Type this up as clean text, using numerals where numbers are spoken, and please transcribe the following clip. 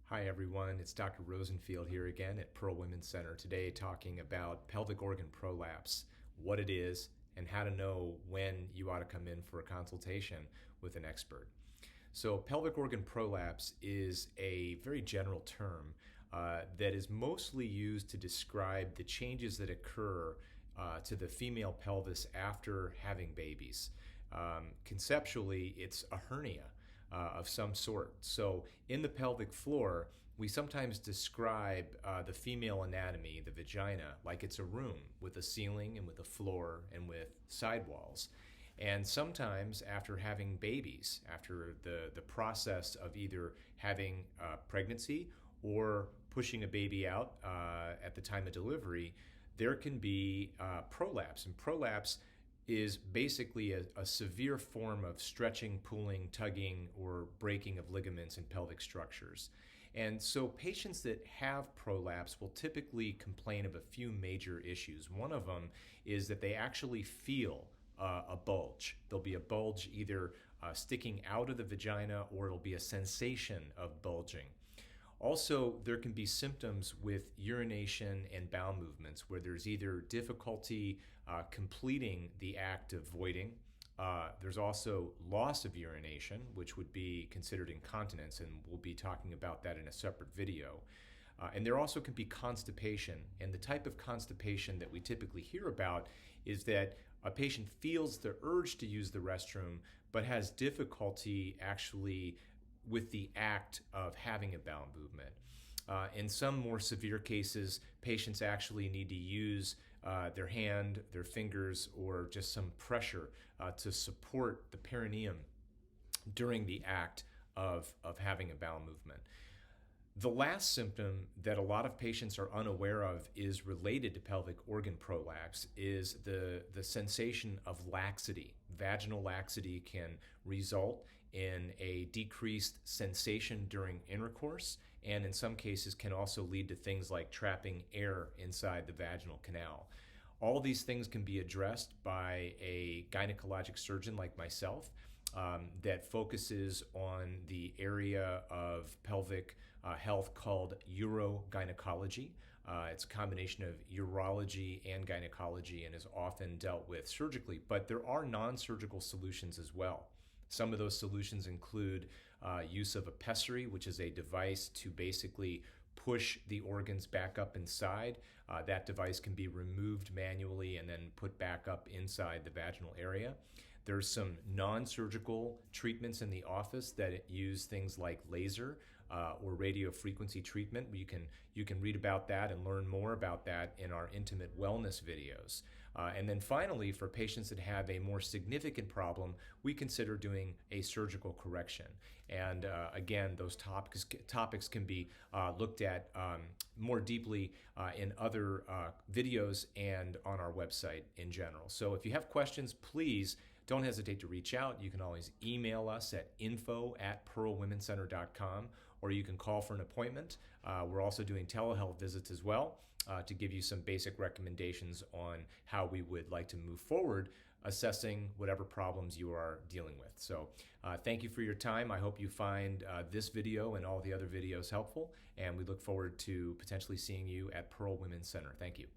Hi everyone, it's Dr. Rosenfield here again at Pearl Women's Center today talking about pelvic organ prolapse, what it is, and how to know when you ought to come in for a consultation with an expert. So pelvic organ prolapse is a very general term that is mostly used to describe the changes that occur to the female pelvis after having babies. Conceptually, it's a hernia of some sort. So in the pelvic floor, we sometimes describe the female anatomy, the vagina, like it's a room with a ceiling and with a floor and with sidewalls. And sometimes after having babies, after the process of either having pregnancy or pushing a baby out at the time of delivery, there can be prolapse. And prolapse is basically a severe form of stretching, pulling, tugging, or breaking of ligaments in pelvic structures. And so patients that have prolapse will typically complain of a few major issues. One of them is that they actually feel a bulge. There'll be a bulge either sticking out of the vagina, or it'll be a sensation of bulging. Also, there can be symptoms with urination and bowel movements where there's either difficulty completing the act of voiding. There's also loss of urination, which would be considered incontinence, and we'll be talking about that in a separate video. And there also can be constipation. And the type of constipation that we typically hear about is that a patient feels the urge to use the restroom, but has difficulty actually with the act of having a bowel movement. In some more severe cases, patients actually need to use their hand, their fingers, or just some pressure to support the perineum during the act of having a bowel movement. The last symptom that a lot of patients are unaware of is related to pelvic organ prolapse is the sensation of laxity. Vaginal laxity can result in a decreased sensation during intercourse, and in some cases can also lead to things like trapping air inside the vaginal canal. All these things can be addressed by a gynecologic surgeon like myself that focuses on the area of pelvic health called urogynecology. It's a combination of urology and gynecology and is often dealt with surgically, but there are non-surgical solutions as well. Some of those solutions include use of a pessary, which is a device to basically push the organs back up inside. That device can be removed manually and then put back up inside the vaginal area. There's some non-surgical treatments in the office that use things like laser or radio frequency treatment. You can read about that and learn more about that in our intimate wellness videos. And then finally, for patients that have a more significant problem, we consider doing a surgical correction. And again, those topics can be looked at more deeply in other videos and on our website in general. So if you have questions, please don't hesitate to reach out. You can always email us at info@pearlwomencenter.com, or you can call for an appointment. We're also doing telehealth visits as well to give you some basic recommendations on how we would like to move forward assessing whatever problems you are dealing with. So thank you for your time. I hope you find this video and all the other videos helpful, and we look forward to potentially seeing you at Pearl Women's Center. Thank you.